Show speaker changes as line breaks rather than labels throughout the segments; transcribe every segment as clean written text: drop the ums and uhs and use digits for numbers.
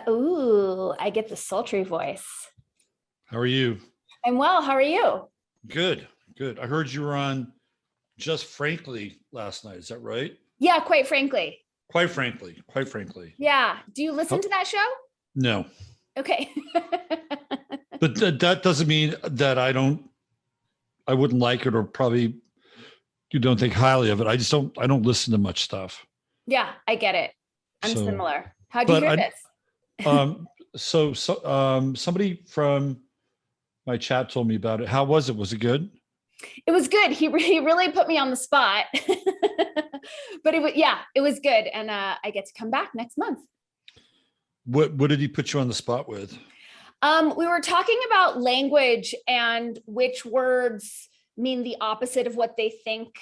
Ooh, I get the sultry voice.
How are you?
I'm well. How are you?
Good, good. I heard you were on Just Frankly last night. Is that right?
Yeah, quite frankly.
Quite frankly, quite frankly.
Yeah. Do you listen
How-
to that show?
No,
Okay.
but that doesn't mean that I wouldn't like it, or probably you don't think highly of it. I don't listen to much stuff.
Yeah, I get it. I'm
So,
similar. How'd you
but
hear this?
somebody from my chat told me about it. How was it? Was it good?
It was good. He really put me on the spot. But it was good. And I get to come back next month.
What did he put you on the spot with?
We were talking about language and which words mean the opposite of what they think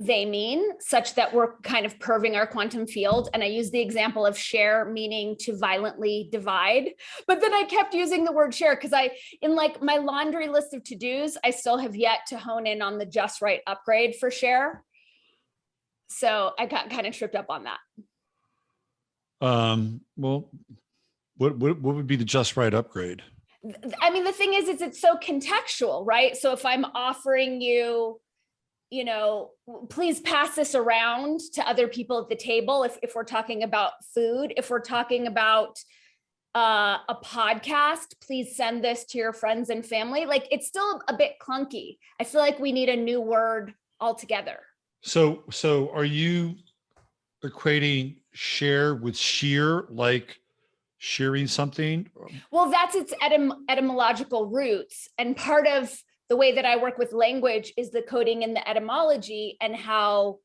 they mean, such that we're kind of perving our quantum field. And I used the example of share meaning to violently divide. But then I kept using the word share because in like my laundry list of to-dos, I still have yet to hone in on the just right upgrade for share. So I got kind of tripped up on that.
Well, what would be the just right upgrade?
I mean, the thing is it's so contextual, right? So if I'm offering you, please pass this around to other people at the table. If we're talking about food, if we're talking about a podcast, please send this to your friends and family. Like, it's still a bit clunky. I feel like we need a new word altogether.
So are you equating share with shear, like shearing something?
Well, that's its etymological roots. And part of the way that I work with language is the coding and the etymology, and how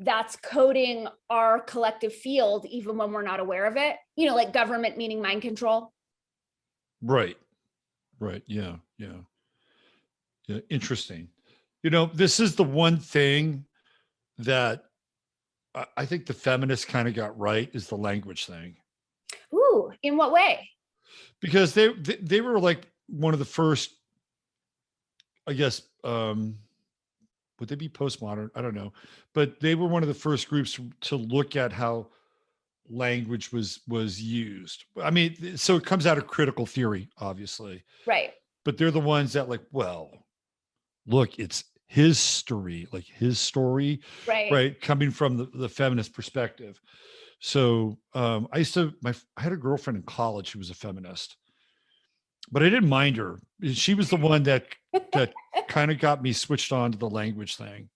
that's coding our collective field, even when we're not aware of it. Like government meaning mind control.
Right. Yeah. Interesting. This is the one thing that I think the feminists kind of got right, is the language thing.
Ooh, in what way?
Because they were like one of the first, I guess, would they be postmodern? I don't know, but they were one of the first groups to look at how language was used. I mean, so it comes out of critical theory, obviously.
Right.
But they're the ones that like, well, look, it's his story, right? Coming from the feminist perspective. So I had a girlfriend in college who was a feminist, but I didn't mind her. She was the one that kind of got me switched on to the language thing.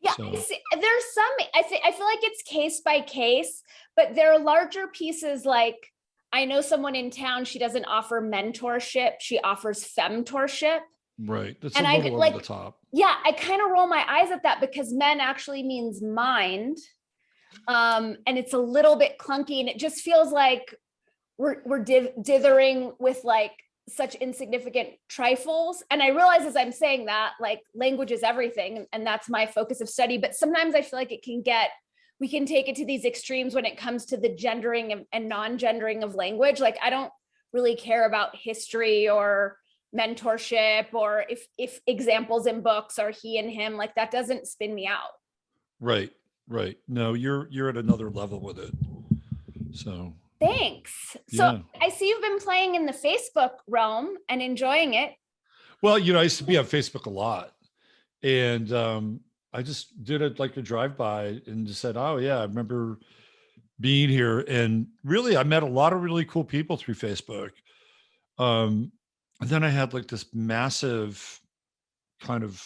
Yeah,
So.
There's some, I feel like it's case by case, but there are larger pieces. Like, I know someone in town, she doesn't offer mentorship, she offers femtorship.
Right. That's
and
a little over the top.
Yeah, I kind of roll my eyes at that, because men actually means mind. And it's a little bit clunky, and it just feels like we're dithering with like such insignificant trifles. And I realize as I'm saying that, like, language is everything, and that's my focus of study. But sometimes I feel like we can take it to these extremes when it comes to the gendering and non-gendering of language. Like, I don't really care about history or mentorship, or if examples in books are he and him, like that doesn't spin me out.
Right. No, you're at another level with it. So
thanks. So I see you've been playing in the Facebook realm and enjoying it.
Well, I used to be on Facebook a lot, and I just did it like a drive-by and just said, oh yeah, I remember being here. And really, I met a lot of really cool people through Facebook. And then I had like this massive kind of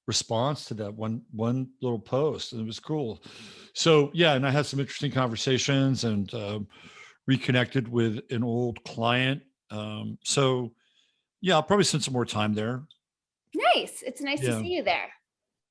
response to that one little post, and it was cool. So yeah, and I had some interesting conversations, and reconnected with an old client. So yeah, I'll probably spend some more time there.
Nice. It's nice to see you there.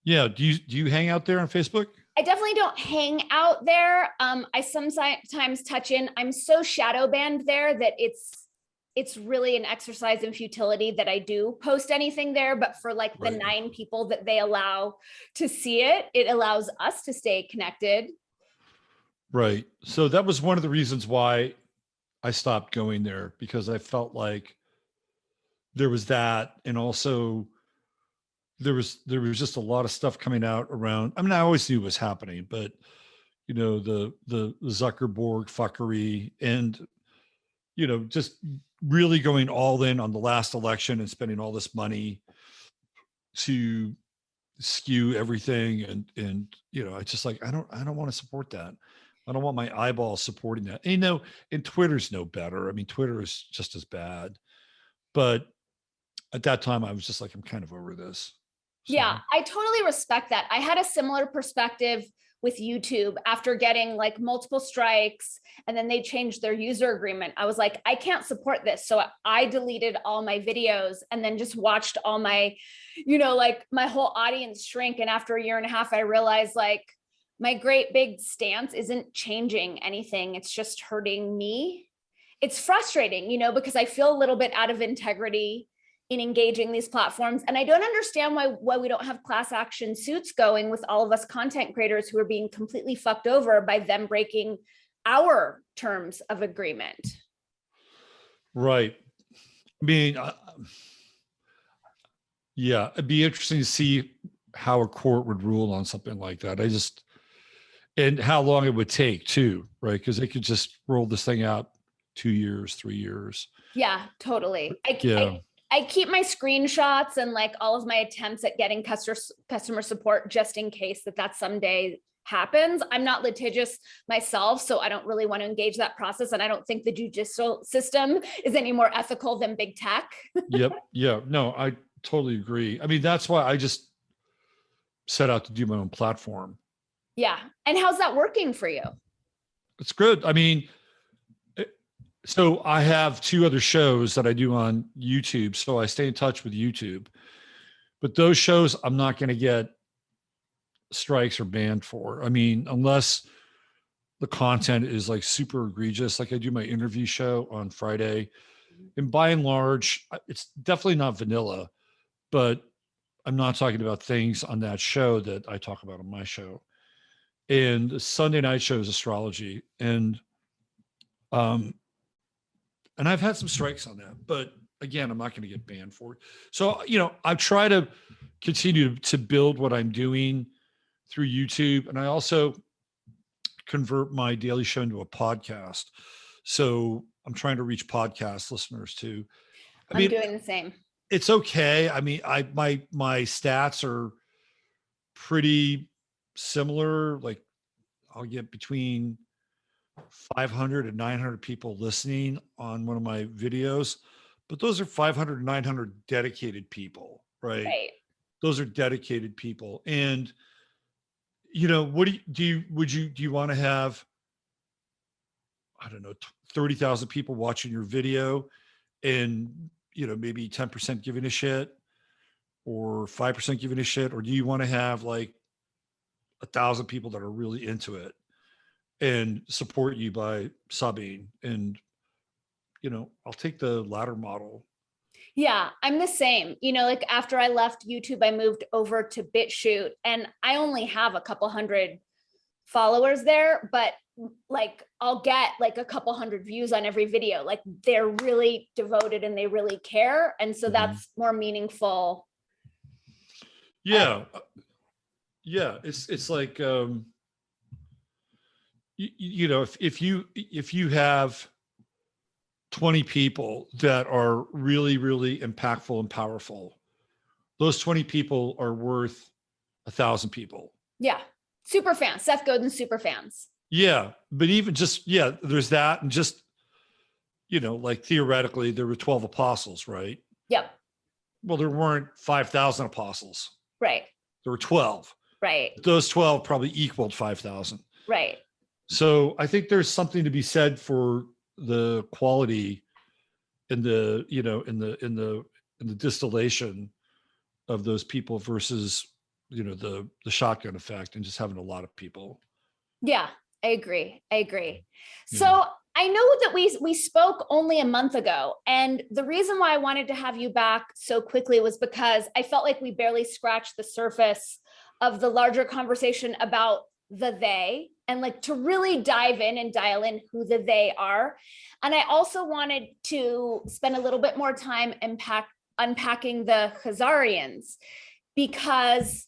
Yeah. Do you hang out there on Facebook?
I definitely don't hang out there. I sometimes touch in. I'm so shadow banned there that it's really an exercise in futility that I do post anything there. But for like the 9 people that they allow to see it, it allows us to stay connected.
Right. So that was one of the reasons why I stopped going there, because I felt like there was that, and also there was just a lot of stuff coming out around. I mean, I always knew it was happening, but the Zuckerberg fuckery, and just really going all in on the last election and spending all this money to skew everything. And it's just like, I don't want to support that. I don't want my eyeballs supporting that. And Twitter's no better. I mean, Twitter is just as bad. But at that time I was just like, I'm kind of over this. So.
Yeah, I totally respect that. I had a similar perspective with YouTube after getting like multiple strikes, and then they changed their user agreement. I was like, I can't support this. So I deleted all my videos and then just watched all my, like my whole audience shrink. And after a year and a half, I realized like my great big stance isn't changing anything. It's just hurting me. It's frustrating, because I feel a little bit out of integrity in engaging these platforms. And I don't understand why we don't have class action suits going with all of us content creators who are being completely fucked over by them breaking our terms of agreement.
Right. I mean, yeah, it'd be interesting to see how a court would rule on something like that. And how long it would take too, right? Because they could just roll this thing out 2 years, 3 years.
Yeah, totally. I keep my screenshots and like all of my attempts at getting customer support just in case that someday happens. I'm not litigious myself, so I don't really want to engage that process. And I don't think the judicial system is any more ethical than big tech.
Yep. Yeah. No, I totally agree. I mean, that's why I just set out to do my own platform.
Yeah. And how's that working for you?
It's good. I mean, so I have 2 other shows that I do on YouTube. So I stay in touch with YouTube, but those shows I'm not going to get strikes or banned for. I mean, unless the content is like super egregious. Like I do my interview show on Friday, and by and large, it's definitely not vanilla, but I'm not talking about things on that show that I talk about on my show. And the Sunday night show is astrology. And I've had some strikes on that, but again, I'm not going to get banned for it. So, I try to continue to build what I'm doing through YouTube. And I also convert my daily show into a podcast. So I'm trying to reach podcast listeners too.
I'm doing the same.
It's okay. I mean, my stats are pretty similar. Like I'll get between 500 and 900 people listening on one of my videos, but those are 500 and 900 dedicated people, right? Those are dedicated people. And what do you want to have, I don't know, 30,000 people watching your video and maybe 10% giving a shit or 5% giving a shit? Or do you want to have like 1,000 people that are really into it and support you by subbing? And I'll take the latter model.
Yeah, I'm the same. Like after I left YouTube, I moved over to BitChute, and I only have a couple hundred followers there, but like I'll get like a couple hundred views on every video. Like they're really devoted and they really care. And so that's more meaningful.
Yeah. Yeah. It's like, if you have 20 people that are really, really impactful and powerful, those 20 people are worth 1,000 people.
Yeah. Super fans, Seth Godin super fans.
Yeah. But even just, there's that. And just, like theoretically there were 12 apostles, right?
Yep.
Well, there weren't 5,000 apostles.
Right.
There were 12.
Right.
Those 12 probably equaled 5,000.
Right.
So I think there's something to be said for the quality in the, in the distillation of those people versus, the shotgun effect and just having a lot of people.
Yeah, I agree. So I know that we spoke only a month ago, and the reason why I wanted to have you back so quickly was because I felt like we barely scratched the surface of the larger conversation about the they, and like to really dive in and dial in who the they are. And I also wanted to spend a little bit more time unpacking the Khazarians, because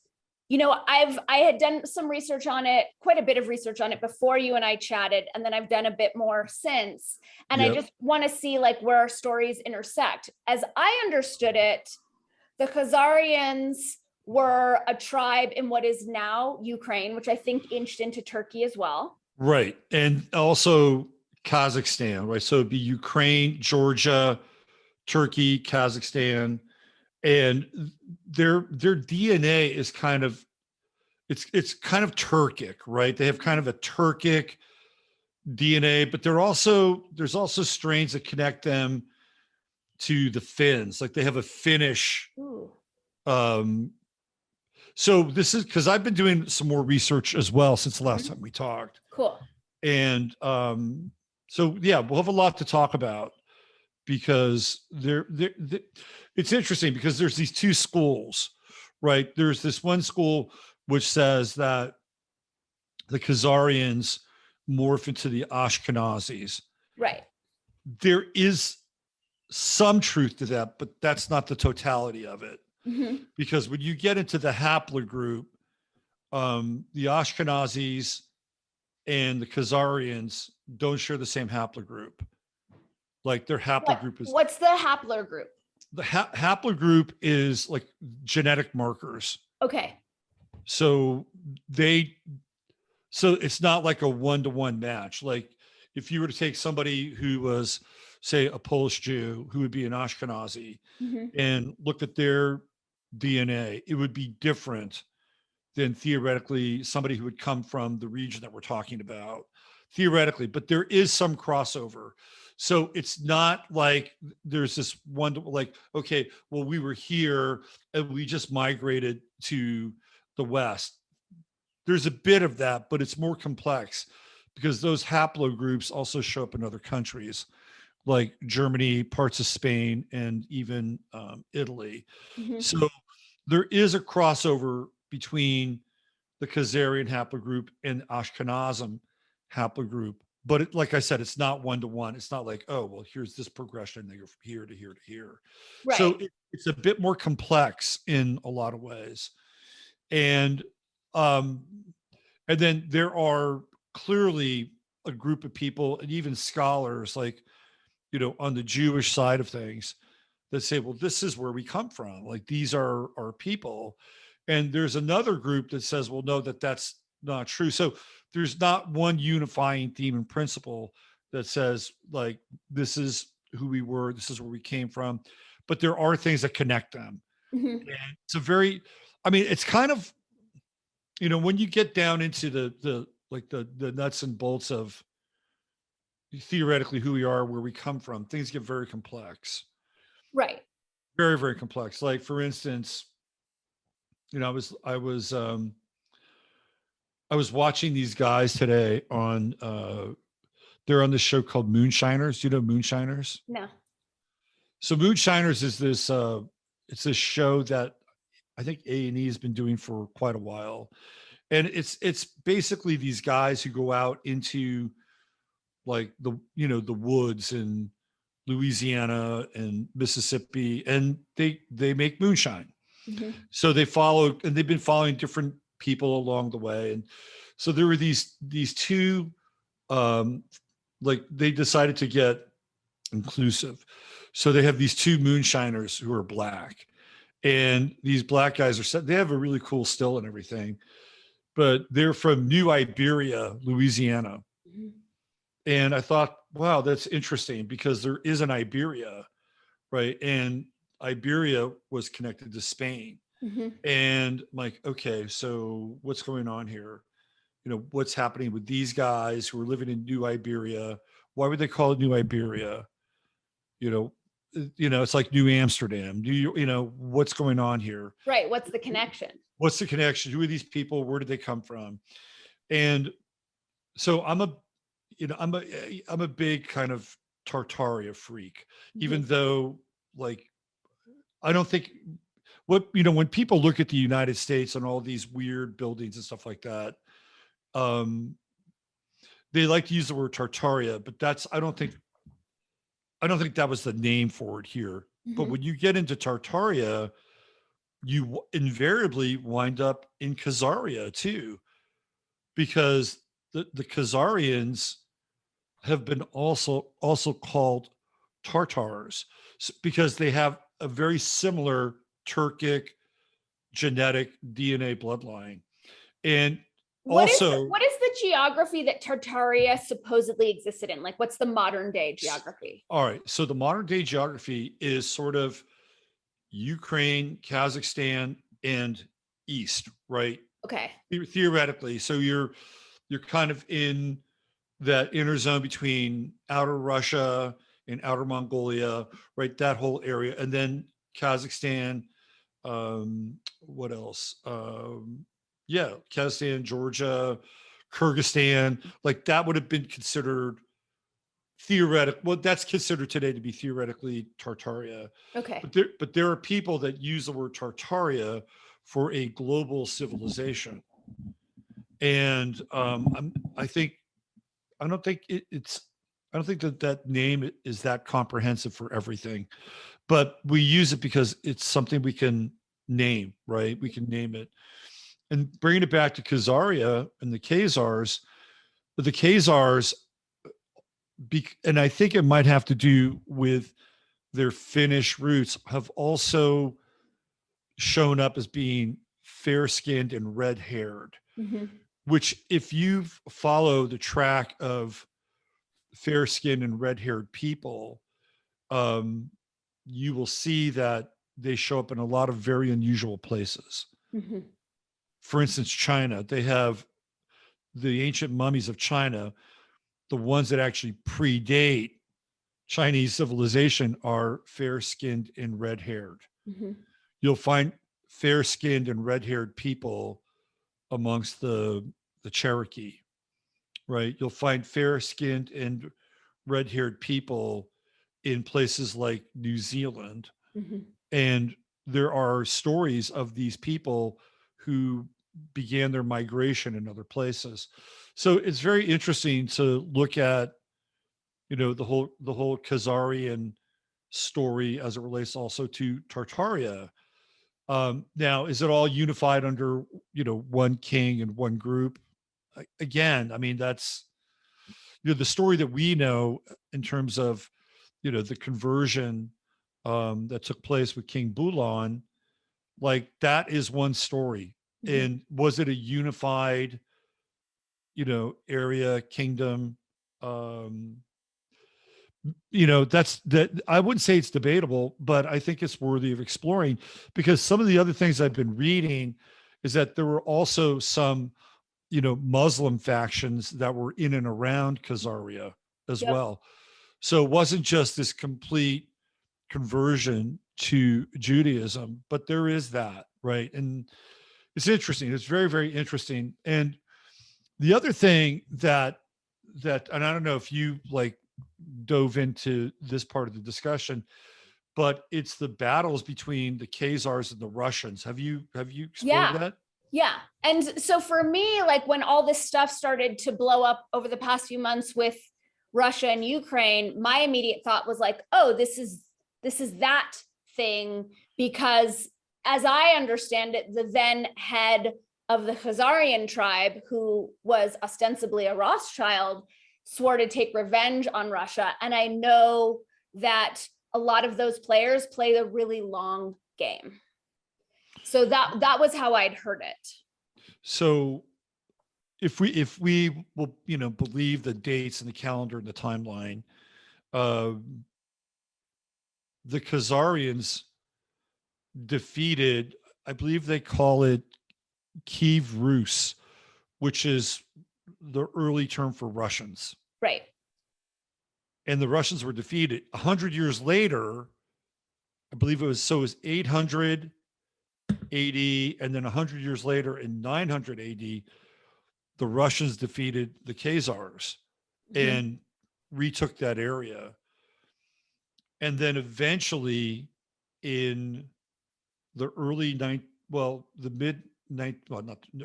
I had done some research on it, quite a bit of research on it before you and I chatted, and then I've done a bit more since. And I just want to see like where our stories intersect. As I understood it, the Khazarians were a tribe in what is now Ukraine, which I think inched into Turkey as well.
Right. And also Kazakhstan, right? So it'd be Ukraine, Georgia, Turkey, Kazakhstan, and their DNA is kind of it's kind of Turkic, right? They have kind of a Turkic DNA, but there's also strains that connect them to the Finns. Like they have a Finnish.
Ooh.
So this is because I've been doing some more research as well since the last time we talked.
Cool.
And so yeah, we'll have a lot to talk about because it's interesting because there's these two schools, right? There's this one school which says that the Khazarians morph into the Ashkenazis.
Right.
There is some truth to that, but that's not the totality of it. Because when you get into the haplogroup, the Ashkenazis and the Khazarians don't share the same haplogroup. Like their haplogroup is.
What's the haplogroup?
The haplogroup is like genetic markers.
Okay.
So it's not like a one-to-one match. Like if you were to take somebody who was, say, a Polish Jew who would be an Ashkenazi and look at their DNA, it would be different than theoretically somebody who would come from the region that we're talking about, theoretically, but there is some crossover. So it's not like there's this one, like, okay, well, we were here and we just migrated to the West. There's a bit of that, but it's more complex because those haplogroups also show up in other countries like Germany, parts of Spain, and even Italy. So there is a crossover between the Khazarian haplogroup and Ashkenazim haplogroup. But like I said, it's not one-to-one. It's not like, oh, well, here's this progression that you're from here to here to here. Right. So it's a bit more complex in a lot of ways. And then there are clearly a group of people and even scholars like, on the Jewish side of things that say, well, this is where we come from. Like these are our people. And there's another group that says, well, no, that's not true. So there's not one unifying theme and principle that says like, this is who we were, this is where we came from, but there are things that connect them. And it's it's kind of, when you get down into the nuts and bolts of theoretically who we are, where we come from, things get very complex.
Right.
Very, very complex. Like for instance, I was watching these guys today on they're on this show called Moonshiners. Do you know Moonshiners?
No.
So Moonshiners is this it's a show that I think A&E has been doing for quite a while. And it's basically these guys who go out into like the woods in Louisiana and Mississippi, and they make moonshine. So they follow, and they've been following different people along the way. And so there were these two, like they decided to get inclusive. So they have these two moonshiners who are Black, and these Black guys they have a really cool still and everything, but they're from New Iberia, Louisiana. And I thought, wow, that's interesting because there is an Iberia, right? And Iberia was connected to Spain. And I'm like, okay, so what's going on here? What's happening with these guys who are living in New Iberia? Why would they call it New Iberia? It's like New Amsterdam. What's going on here?
Right. What's the connection?
What's the connection? Who are these people? Where did they come from? And so I'm a big kind of Tartaria freak, even though like, I don't think when people look at the United States and all these weird buildings and stuff like that, they like to use the word Tartaria, but I don't think that was the name for it here. But when you get into Tartaria, you invariably wind up in Khazaria too, because the Khazarians have been also called Tartars because they have a very similar Turkic genetic DNA bloodline. And also,
what is the geography that Tartaria supposedly existed in? Like, what's the modern day geography?
all right, so the modern day geography is sort of Ukraine, Kazakhstan, and East, right?
Okay.
Theoretically. So you're kind of in that inner zone between outer Russia and outer Mongolia, right? That whole area. And then Kazakhstan, what else? Yeah, Kazakhstan, Georgia, Kyrgyzstan, like that would have been considered theoretic. Well, that's considered today to be theoretically Tartaria.
Okay.
But there are people that use the word Tartaria for a global civilization. And I don't think I don't think that name is that comprehensive for everything, but we use it because it's something we can name, right? We can name it. And bringing it back to Khazaria and the Khazars, the Khazars, and I think it might have to do with their Finnish roots, have also shown up as being fair skinned and red haired, which, if you follow the track of fair skinned and red haired people, you will see that they show up in a lot of very unusual places. For instance, China, they have the ancient mummies of China, the ones that actually predate Chinese civilization, are fair skinned and red haired. You'll find fair skinned and red haired people amongst the Cherokee, right? You'll find fair skinned and red haired people in places like New Zealand. And there are stories of these people who began their migration in other places. So it's very interesting to look at, the whole Khazarian story as it relates also to Tartaria. Now, is it all unified under, one king and one group? Again, I mean, that's, the story that we know in terms of, the conversion that took place with King Bulan, like that is one story. And was it a unified, area, kingdom? That's that. I wouldn't say it's debatable, but I think it's worthy of exploring, because some of the other things I've been reading is that there were also some, Muslim factions that were in and around Khazaria as well. So it wasn't just this complete conversion to Judaism, but there is that, right? And it's interesting. It's very, very interesting. And the other thing and I don't know if you like dove into this part of the discussion, but it's the battles between the Khazars and the Russians. Have you explored that?
Yeah. And so for me, like when all this stuff started to blow up over the past few months with Russia and Ukraine, my immediate thought was like, oh, this is that thing, because as I understand it, the then head of the Khazarian tribe, who was ostensibly a Rothschild, swore to take revenge on Russia. And I know that a lot of those players play the really long game. So that was how I'd heard it.
So if we will, believe the dates and the calendar and the timeline, the Khazarians defeated, I believe they call it Kievan Rus, which is the early term for Russians.
Right.
And the Russians were defeated 100 years later. I believe it was 800 AD, and then 100 years later in 900 AD, the Russians defeated the Kazars and retook that area. And then eventually in the early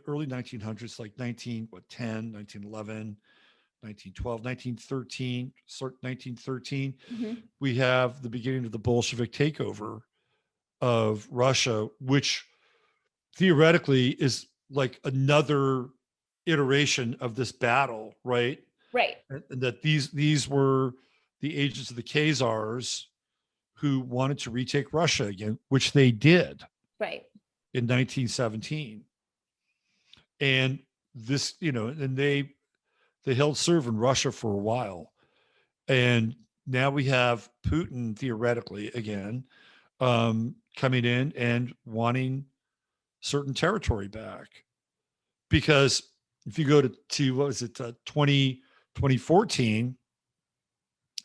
early 1900s, like 1911, 1912, 1913, we have the beginning of the Bolshevik takeover of Russia, which theoretically is like another iteration of this battle, right?
Right.
And that these were the agents of the Khazars who wanted to retake Russia again, which they did
Right.
in 1917. And this, and they held serve in Russia for a while. And now we have Putin theoretically again coming in and wanting certain territory back. Because if you go to what was it, 2014,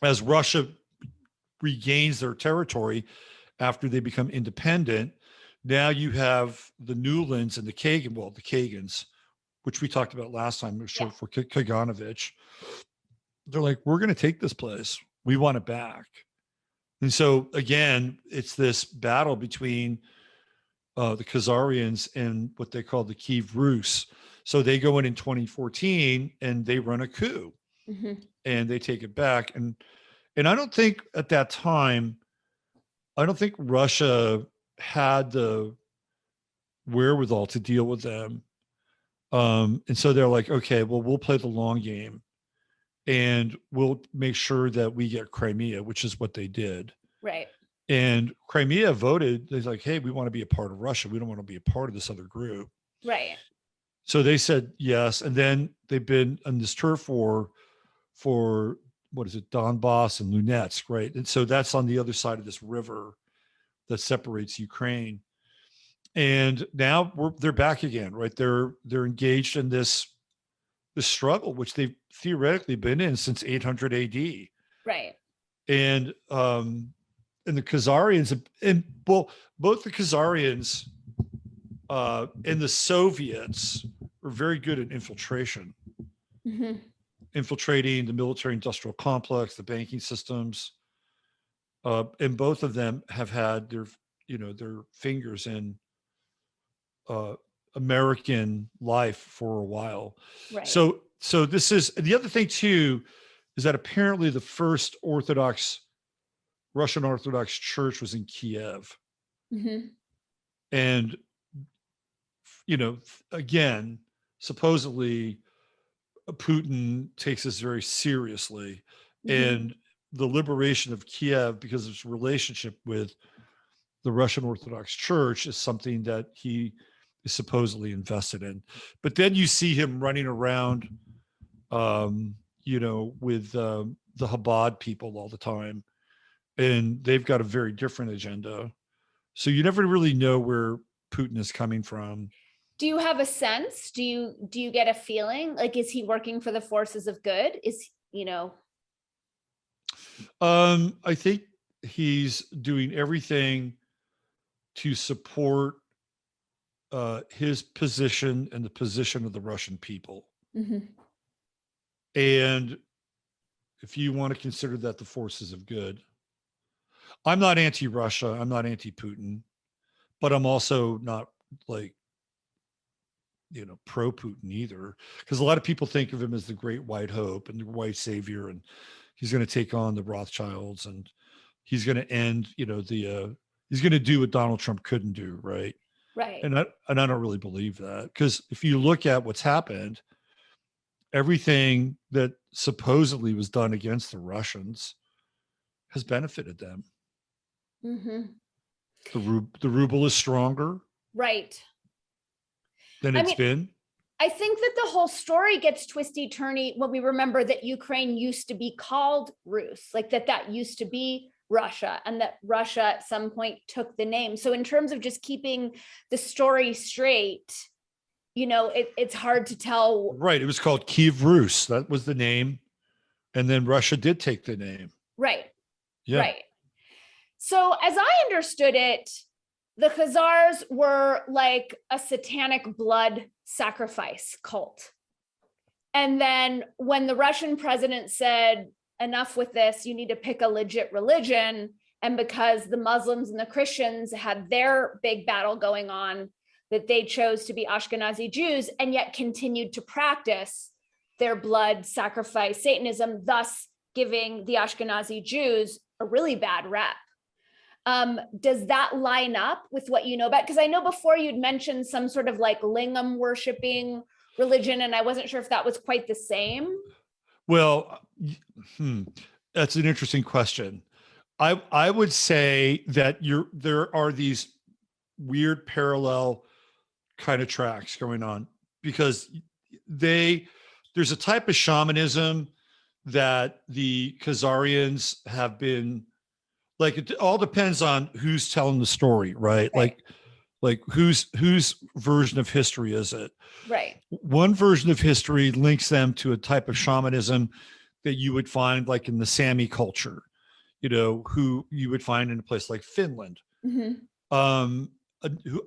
as Russia regains their territory after they become independent, now you have the Newlands and the Kagans, which we talked about last time, short for Kaganovich. They're like, we're going to take this place. We want it back. And so again, it's this battle between the Khazarians and what they call the Kievan Rus. So they go in 2014 and they run a coup and they take it back. And I don't think at that time, I don't think Russia had the wherewithal to deal with them. And so they're like, okay, well, we'll play the long game and we'll make sure that we get Crimea, which is what they did.
Right.
And Crimea voted, they're like, hey, we want to be a part of Russia. We don't want to be a part of this other group.
Right.
So they said yes. And then they've been on this turf war for, what is it, Donbass and Lunetsk, right? And so that's on the other side of this river that separates Ukraine. And now they're back again, right? They're engaged in this struggle, which they've theoretically been in since 800 AD.
Right.
And the Khazarians, and both the Khazarians and the Soviets were very good at infiltration, infiltrating the military industrial complex, the banking systems. And both of them have had their fingers in American life for a while.
Right.
So this is the other thing too, is that apparently the first Russian Orthodox church was in Kiev. And, again, supposedly Putin takes this very seriously. And the liberation of Kiev, because of its relationship with the Russian Orthodox Church, is something that he is supposedly invested in. But then you see him running around, with the Chabad people all the time. And they've got a very different agenda. So you never really know where Putin is coming from.
Do you have a sense? Do you get a feeling? Like, is he working for the forces of good?
I think he's doing everything to support his position and the position of the Russian people. And if you want to consider that the forces of good, I'm not anti-Russia, I'm not anti-Putin, but I'm also not pro-Putin either, because a lot of people think of him as the great white hope and the white savior, and he's going to take on the Rothschilds and he's going to end, he's going to do what Donald Trump couldn't do, right?
Right.
And I don't really believe that, because if you look at what's happened, everything that supposedly was done against the Russians has benefited them. The ruble is stronger,
right,
than it's been.
I think that the whole story gets twisty-turny when we remember that Ukraine used to be called Rus, like that used to be Russia, and that Russia at some point took the name. So in terms of just keeping the story straight, it's hard to tell.
Right. It was called Kievan Rus. That was the name. And then Russia did take the name.
Right.
Yeah.
Right. So as I understood it, the Khazars were like a satanic blood sacrifice cult. And then when the Russian president said, enough with this, you need to pick a legit religion, and because the Muslims and the Christians had their big battle going on, that they chose to be Ashkenazi Jews and yet continued to practice their blood sacrifice Satanism, thus giving the Ashkenazi Jews a really bad rep. Does that line up with what you know about? Because I know before you'd mentioned some sort of like lingam worshiping religion, and I wasn't sure if that was quite the same.
Well, that's an interesting question. I would say that there are these weird parallel kind of tracks going on, because there's a type of shamanism that the Khazarians have been, like, it all depends on who's telling the story, right?
Right.
Like whose version of history is it?
Right.
One version of history links them to a type of shamanism that you would find like in the Sami culture, who you would find in a place like Finland.
Mm-hmm.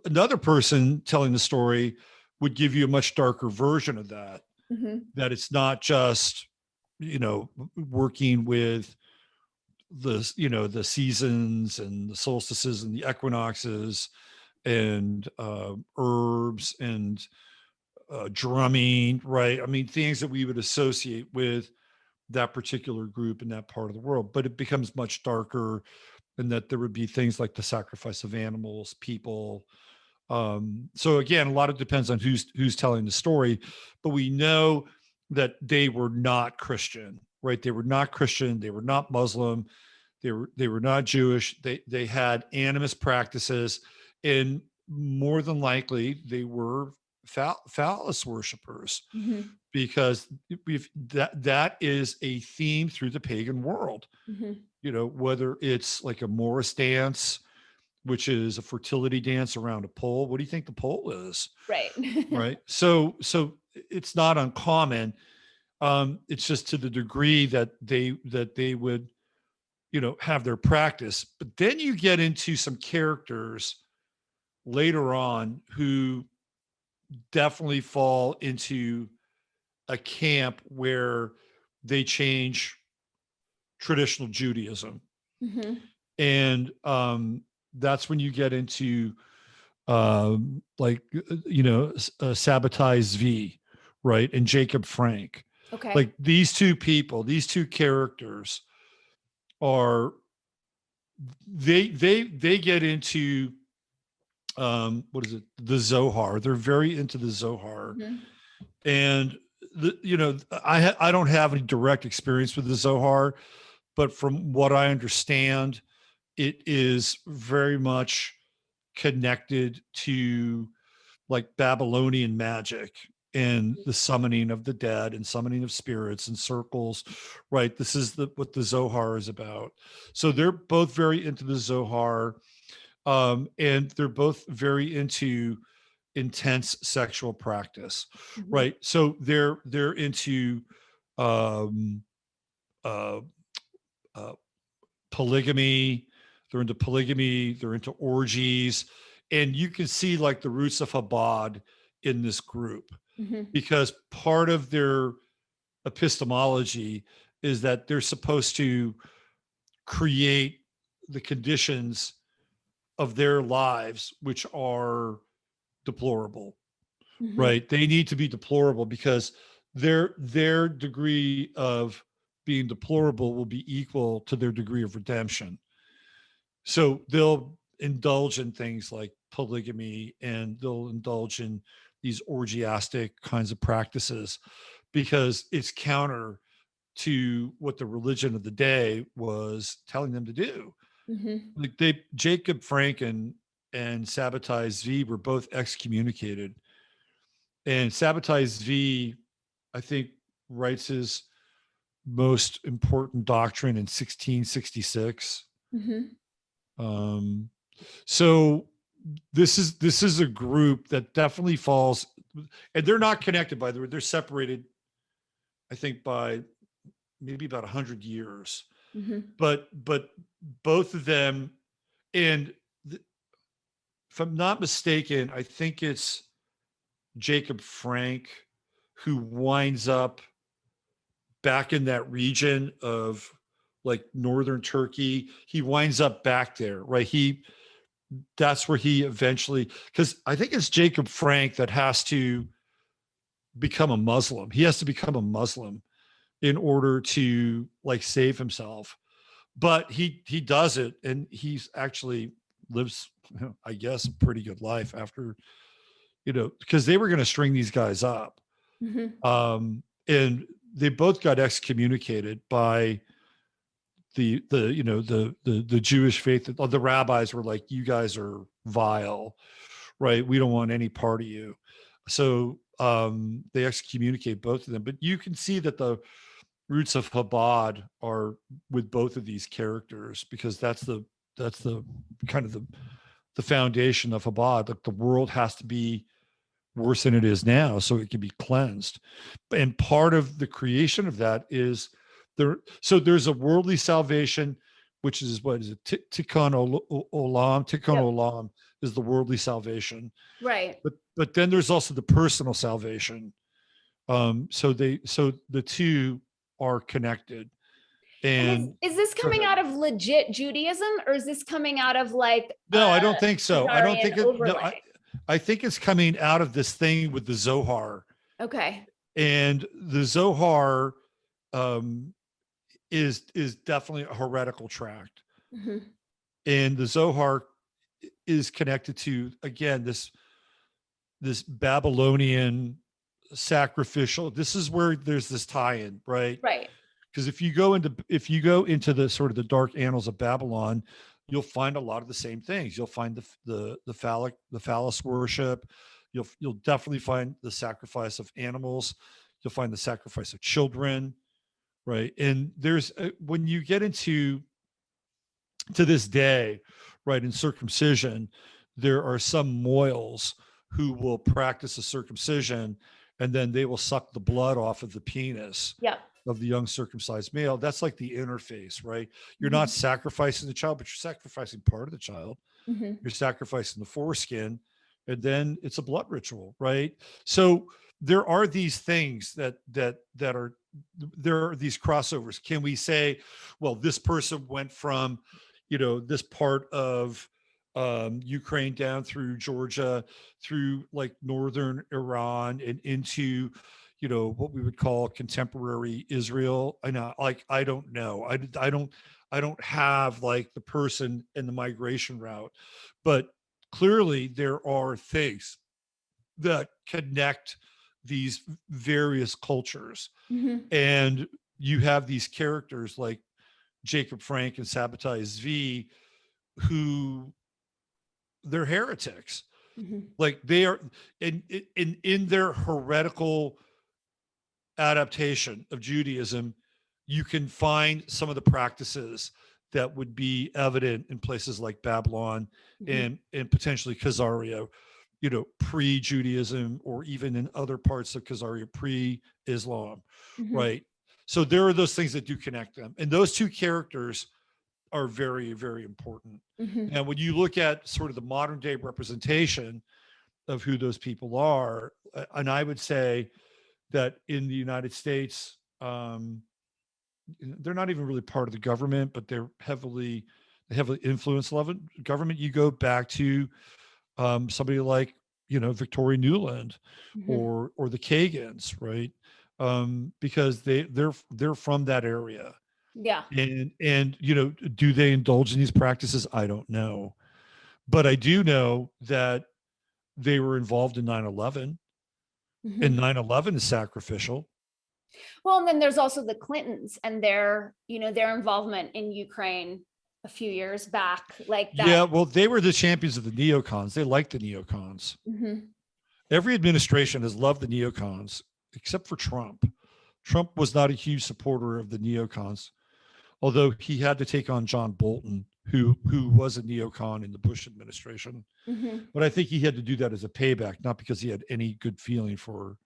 Another person telling the story would give you a much darker version of that,
Mm-hmm.
that it's not just, working with the seasons and the solstices and the equinoxes and herbs and drumming, right? I mean, things that we would associate with that particular group in that part of the world, but it becomes much darker, and that there would be things like the sacrifice of animals, people. So again, a lot of it depends on who's telling the story, but we know that they were not Christian, right? They were not Christian. They were not Muslim. They were not Jewish. They had animist practices, and more than likely they were phallus worshipers,
Mm-hmm.
because that is a theme through the pagan world.
Mm-hmm.
Whether it's like a Morris dance, which is a fertility dance around a pole. What do you think the pole is?
Right.
Right. So it's not uncommon. It's just to the degree that they would, have their practice. But then you get into some characters later on who definitely fall into a camp where they change traditional Judaism.
Mm-hmm.
And that's when you get into Sabotage V, right? And Jacob Frank.
Okay.
Like these two people, these two characters are, they get into what is it? The Zohar. They're very into the Zohar.
Mm-hmm.
And I don't have any direct experience with the Zohar, but from what I understand, it is very much connected to like Babylonian magic and the summoning of the dead and summoning of spirits and circles, right? This is what the Zohar is about. So they're both very into the Zohar, and they're both very into intense sexual practice,
Mm-hmm.
right? So they're into um, uh, uh, polygamy. They're into polygamy. They're into orgies, and you can see like the roots of Chabad in this group,
Mm-hmm.
because part of their epistemology is that they're supposed to create the conditions of their lives, which are deplorable,
Mm-hmm.
right? They need to be deplorable because their degree of being deplorable will be equal to their degree of redemption. So they'll indulge in things like polygamy, and they'll indulge in these orgiastic kinds of practices because it's counter to what the religion of the day was telling them to do.
Mm-hmm.
Like Jacob Frank and Sabotage V were both excommunicated. And Sabotage V, I think, writes his most important doctrine in 1666.
Mm-hmm.
So this is a group that definitely falls, and they're not connected, by the way. They're separated, I think, by maybe about 100 years.
Mm-hmm.
But both of them, and if I'm not mistaken, I think it's Jacob Frank who winds up back in that region of like northern Turkey. He winds up back there, right? That's where he eventually, because I think it's Jacob Frank that has to become a Muslim. He has to become a Muslim in order to like save himself. but he does it, and he's actually lives, I guess, a pretty good life after, because they were going to string these guys up. And they both got excommunicated by the Jewish faith. The rabbis were like, you guys are vile, right? We don't want any part of you. So they excommunicate both of them. But you can see that the roots of Chabad are with both of these characters, because that's the kind of the foundation of Chabad. Like, the world has to be worse than it is now so it can be cleansed. And part of the creation of that is there's a worldly salvation, which is, what is it, tikkun olam. Tikkun olam is the worldly salvation,
right?
But then there's also the personal salvation. So the two are connected. And
is this coming out of legit Judaism, or is this coming out of like
no, I don't think so. I don't think it, no, I think it's coming out of this thing with the Zohar.
Okay.
And the Zohar is definitely a heretical tract. And the Zohar is connected to, again, this Babylonian sacrificial. This is where there's this tie-in, right?
Right.
Because if you go into the sort of the dark annals of Babylon, you'll find a lot of the same things. You'll find the phallus worship. You'll definitely find the sacrifice of animals. You'll find the sacrifice of children, right? And there's when you get to this day, right, in circumcision, there are some moils who will practice a circumcision, and then they will suck the blood off of the penis.
Yeah.
Of the young circumcised male. That's like the interface, right? You're not sacrificing the child, but you're sacrificing part of the child. You're sacrificing the foreskin, and then it's a blood ritual, right? So there are these things that are, there are these crossovers. Can we say, well, this person went from, this part of Ukraine down through Georgia, through like northern Iran, and into what we would call contemporary Israel? I know, like, I don't know. I don't have like the person in the migration route, but clearly there are things that connect these various cultures. And you have these characters like Jacob Frank and Sabbatai Zvi, who they're heretics. Like, they are in their heretical adaptation of Judaism, you can find some of the practices that would be evident in places like Babylon and potentially Khazaria, pre-Judaism, or even in other parts of Khazaria pre-Islam, right? So there are those things that do connect them. And those two characters are very, very important. And when you look at sort of the modern day representation of who those people are, and I would say that in the United States, they're not even really part of the government, but they're heavily influenced government. You go back to somebody like, Victoria Nuland or the Kagans, right? Because they're from that area.
Yeah.
And do they indulge in these practices? I don't know. But I do know that they were involved in 9/11. And 9/11 is sacrificial.
Well, and then there's also the Clintons and their involvement in Ukraine a few years back, like that.
Yeah, well, they were the champions of the neocons. They liked the neocons. Every administration has loved the neocons, except for Trump. Trump was not a huge supporter of the neocons, although he had to take on John Bolton, who was a neocon in the Bush administration. But I think he had to do that as a payback, not because he had any good feeling for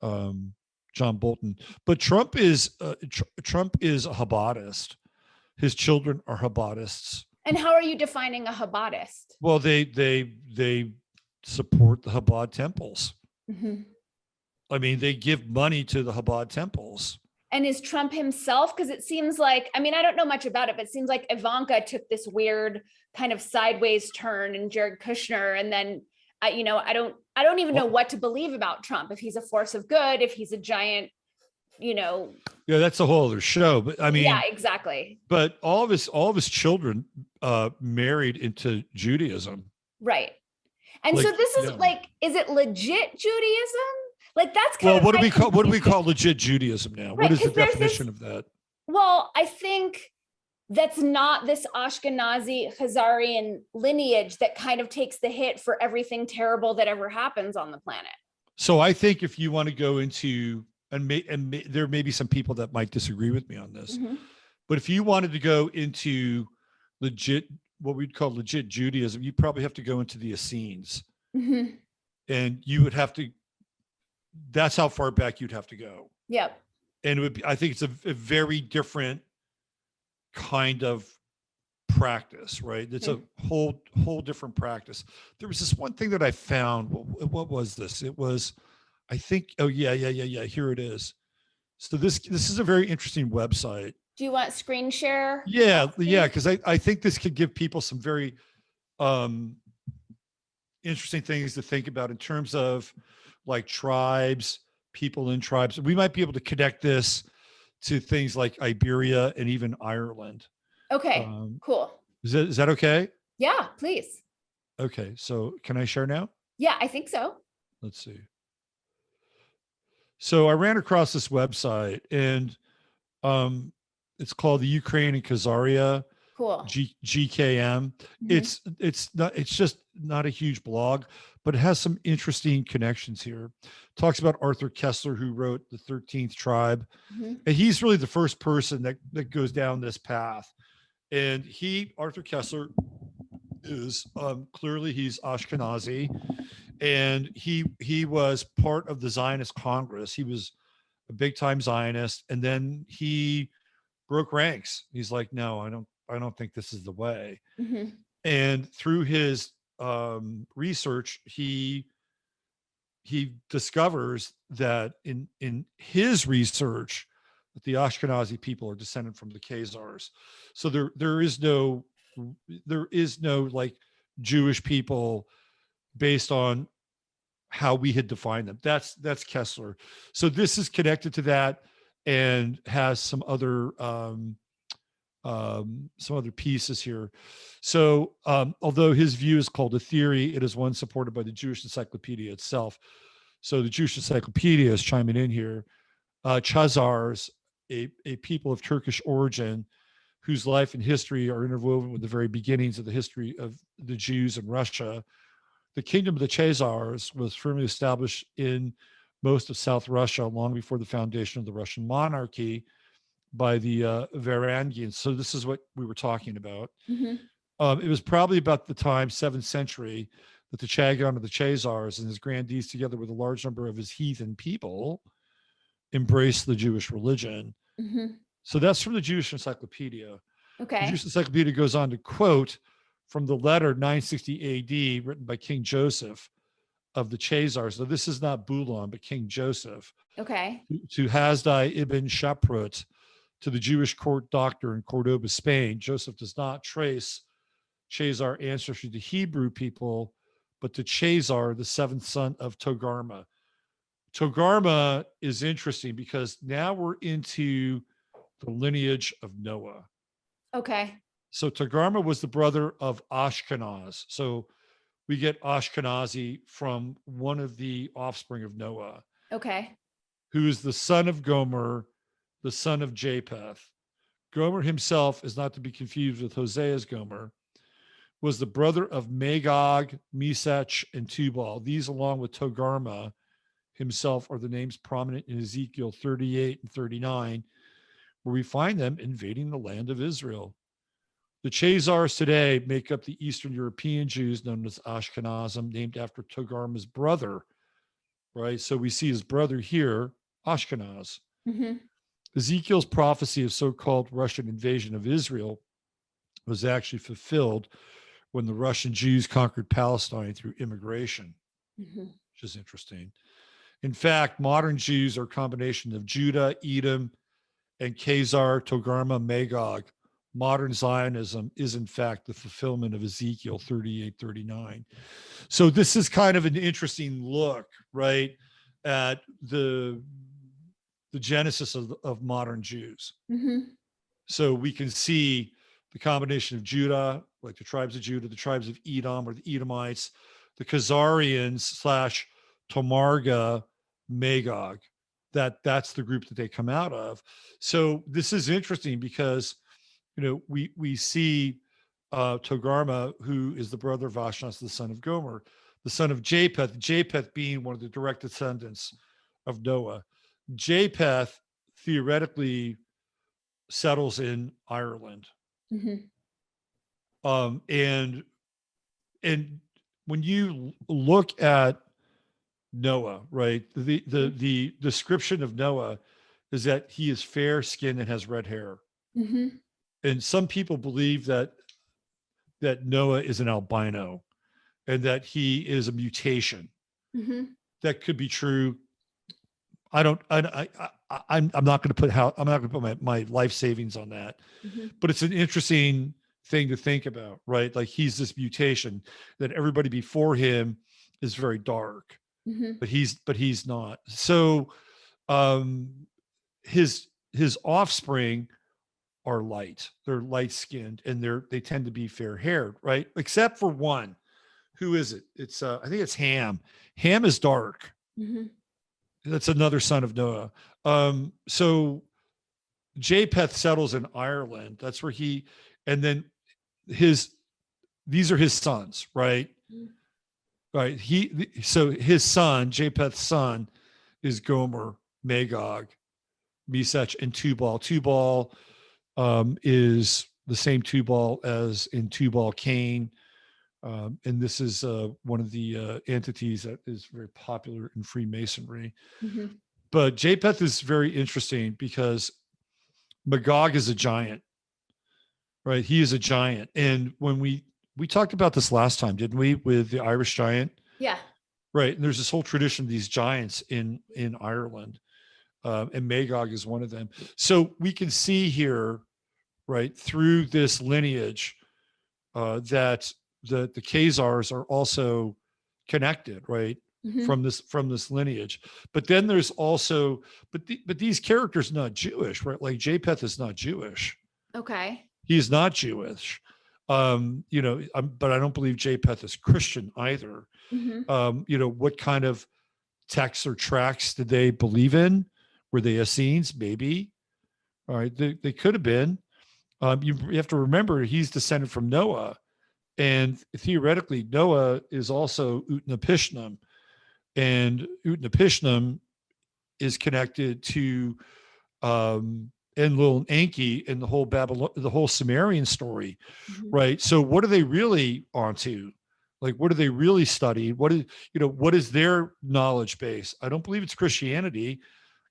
John Bolton. But Trump is a Chabadist. His children are Chabadists.
And how are you defining a Chabadist?
Well, they support the Chabad temples. I mean, they give money to the Chabad temples.
And is Trump himself? Because it seems like, I mean, I don't know much about it, but it seems like Ivanka took this weird kind of sideways turn, and Jared Kushner, and then I don't even know what to believe about Trump. If he's a force of good, if he's a giant you know,
Yeah, that's a whole other show. But I
yeah,
mean,
exactly.
but all of his children married into Judaism.
Right. And so
Like,
this is
yeah.
like, is it legit Judaism? Like that's kind
Well,
of my
what do we
confusion.
call legit Judaism now? What
Right,
is the
because there's this,
definition of that?
well, I think that's not this Ashkenazi Khazarian lineage that kind of takes the hit for everything terrible that ever happens on the planet.
So I think if you want to go into, there may be some people that might disagree with me on this,
Mhm.
but if you wanted to go into legit, what we'd call legit Judaism, you'd probably have to go into the Essenes,
Mhm.
and you would have to. That's how far back you'd have to go,
Yep.
and it would be, I think it's a very different kind of practice, right? It's a whole different practice. There was this one thing that I found. What was this? It was, I think, oh yeah. Here it is. So this is a very interesting website.
Do you want screen share?
Yeah, because I think this could give people some very interesting things to think about in terms of like tribes, people in tribes. We might be able to connect this to things like Iberia and even Ireland.
Okay, cool.
Is that okay?
Yeah, please.
Okay, so can I share now?
Yeah, I think so.
Let's see. So I ran across this website, and it's called the Ukraine and Khazaria.
Cool.
GKM. It's just not a huge blog, but it has some interesting connections here. Talks about Arthur Kessler, who wrote the 13th Tribe. And he's really the first person that goes down this path. And Arthur Kessler is clearly he's Ashkenazi, and he was part of the Zionist Congress. He was a big time Zionist, and then he broke ranks. He's like, no, I don't think this is the way. And through his research, he discovers that in his research that the Ashkenazi people are descended from the Kazars. So there is no like Jewish people based on how we had defined them. That's Kessler. So this is connected to that and has some other pieces here. So although his view is called a theory, it is one supported by the Jewish Encyclopedia itself. So the Jewish Encyclopedia is chiming in here. Khazars, a people of Turkish origin whose life and history are interwoven with the very beginnings of the history of the Jews in Russia. The kingdom of the Khazars was firmly established in most of South Russia long before the foundation of the Russian monarchy by the Varangians. So this is what we were talking about. It was probably about the time, 7th century, that the Chagan of the Khazars and his grandees, together with a large number of his heathen people, embraced the Jewish religion. So that's from the Jewish Encyclopedia.
Okay.
The Jewish Encyclopedia goes on to quote from the letter 960 AD written by King Joseph of the Khazars. So this is not Bulan, but King Joseph.
Okay.
To Hasdai ibn Shaprut, to the Jewish court doctor in Cordoba, Spain. Joseph does not trace Khazar ancestry to Hebrew people, but to Khazar, the seventh son of Togarma. Togarma is interesting because now we're into the lineage of Noah.
Okay.
So Togarma was the brother of Ashkenaz. So we get Ashkenazi from one of the offspring of Noah.
Okay.
Who is the son of Gomer, the son of Japheth. Gomer himself is not to be confused with Hosea's Gomer, was the brother of Magog, Mesech, and Tubal. These, along with Togarma himself, are the names prominent in Ezekiel 38 and 39, where we find them invading the land of Israel. The Khazars today make up the Eastern European Jews known as Ashkenazim, named after Togarma's brother, right? So we see his brother here, Ashkenaz. Ezekiel's prophecy of so-called Russian invasion of Israel was actually fulfilled when the Russian Jews conquered Palestine through immigration, which is interesting. In fact, modern Jews are a combination of Judah, Edom, and Khazar, Togarma, Magog. Modern Zionism is, in fact, the fulfillment of Ezekiel 38, 39. So this is kind of an interesting look, right, at the the genesis of modern Jews.
Mm-hmm.
So we can see the combination of Judah, like the tribes of Judah, the tribes of Edom or the Edomites, the Khazarians / Tomarga, Magog. That's the group that they come out of. So this is interesting because, we see Togarma, who is the brother of Ashnas, the son of Gomer, the son of Japheth being one of the direct descendants of Noah. Japheth theoretically settles in Ireland.
Mm-hmm.
And when you look at Noah, right, the description of Noah is that he is fair skinned and has red hair.
Mm-hmm.
And some people believe that Noah is an albino and that he is a mutation.
Mm-hmm.
That could be true. I'm not going to put my life savings on that,
Mm-hmm.
but it's an interesting thing to think about, right? Like he's this mutation that everybody before him is very dark,
Mm-hmm.
but he's not. So, his offspring are light. They're light skinned and they tend to be fair haired, right? Except for one. Who is it? It's I think it's Ham. Ham is dark.
Mm-hmm.
That's another son of Noah. So Japheth settles in Ireland. That's where and then these are his sons, right?
Mm-hmm.
Right. So his son, Japheth's son, is Gomer, Magog, Meshach, and Tubal. Tubal is the same Tubal as in Tubal Cain. And this is one of the entities that is very popular in Freemasonry.
Mm-hmm.
But Japheth is very interesting because Magog is a giant, right? He is a giant. And when we talked about this last time, didn't we, with the Irish giant?
Yeah.
Right. And there's this whole tradition of these giants in Ireland. And Magog is one of them. So we can see here, right, through this lineage that the Kazars are also connected, right?
Mm-hmm.
From this lineage. But then there's also, but these characters not Jewish, right? Like Japheth is not Jewish.
Okay.
He is not Jewish. But I don't believe Japheth is Christian either.
Mm-hmm.
What kind of texts or tracts did they believe in? Were they Essenes? Maybe. All right. They could have been. You have to remember he's descended from Noah. And theoretically, Noah is also Utnapishtim. And Utnapishtim is connected to Enlil and Enki and the whole Sumerian story,
Mm-hmm.
right? So what are they really onto? Like, what do they really study? What is their knowledge base? I don't believe it's Christianity